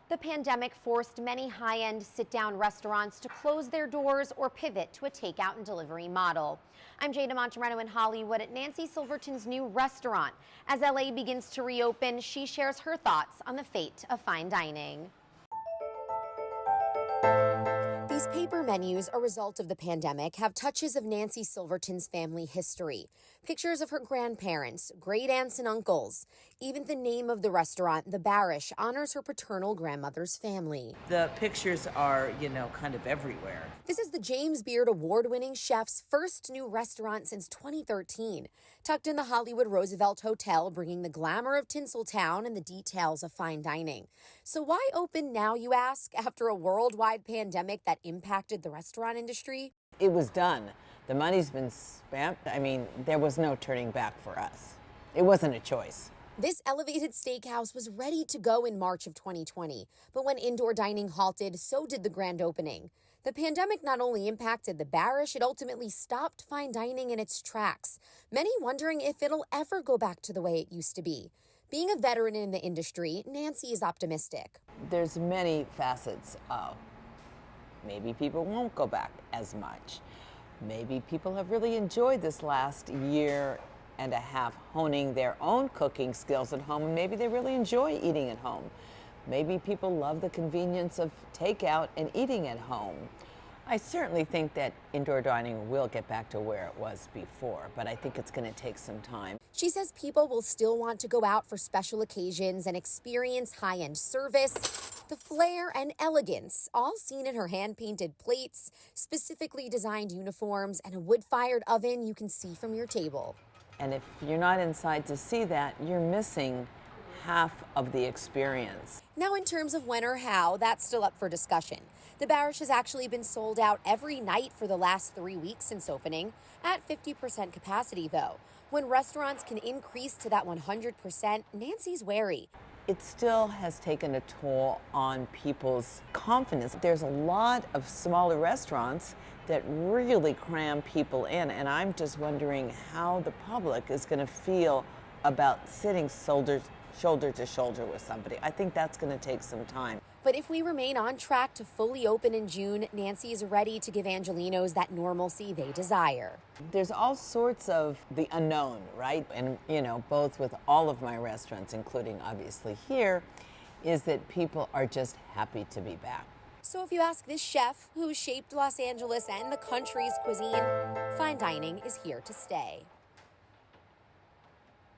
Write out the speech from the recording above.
The pandemic forced many high-end sit-down restaurants to close their doors or pivot to a takeout and delivery model. I'm Jada Montemarano in Hollywood at Nancy Silverton's new restaurant. As LA begins to reopen, she shares her thoughts on the fate of fine dining. These paper menus, a result of the pandemic, have touches of Nancy Silverton's family history. Pictures of her grandparents, great aunts and uncles. Even the name of the restaurant, The Barish, honors her paternal grandmother's family. The pictures are, kind of everywhere. This is the James Beard award-winning chef's first new restaurant since 2013. Tucked in the Hollywood Roosevelt Hotel, bringing the glamour of Tinseltown and the details of fine dining. So why open now, you ask, after a worldwide pandemic that impacted the restaurant industry? It was done. The money's been spent. There was no turning back for us. It wasn't a choice. This elevated steakhouse was ready to go in March of 2020, but when indoor dining halted, so did the grand opening. The pandemic not only impacted the Barish, it ultimately stopped fine dining in its tracks, many wondering if it'll ever go back to the way it used to be. Being a veteran in the industry, Nancy is optimistic. There's many facets of maybe people won't go back as much. Maybe people have really enjoyed this last year and a half honing their own cooking skills at home, and maybe they really enjoy eating at home. Maybe people love the convenience of takeout and eating at home. I certainly think that indoor dining will get back to where it was before, but I think it's going to take some time. She says people will still want to go out for special occasions and experience high-end service, the flair and elegance, all seen in her hand-painted plates, specifically designed uniforms, and a wood-fired oven you can see from your table. And if you're not inside to see that, you're missing half of the experience. Now, in terms of when or how, that's still up for discussion. The Barish has actually been sold out every night for the last 3 weeks since opening, at 50% capacity though. When restaurants can increase to that 100%, Nancy's wary. It still has taken a toll on people's confidence. There's a lot of smaller restaurants that really cram people in, and I'm just wondering how the public is going to feel about sitting shoulder to shoulder with somebody. I think that's going to take some time. But if we remain on track to fully open in June, Nancy is ready to give Angelinos that normalcy they desire. There's all sorts of the unknown, right? And, both with all of my restaurants, including obviously here, is that people are just happy to be back. So if you ask this chef who shaped Los Angeles and the country's cuisine, fine dining is here to stay.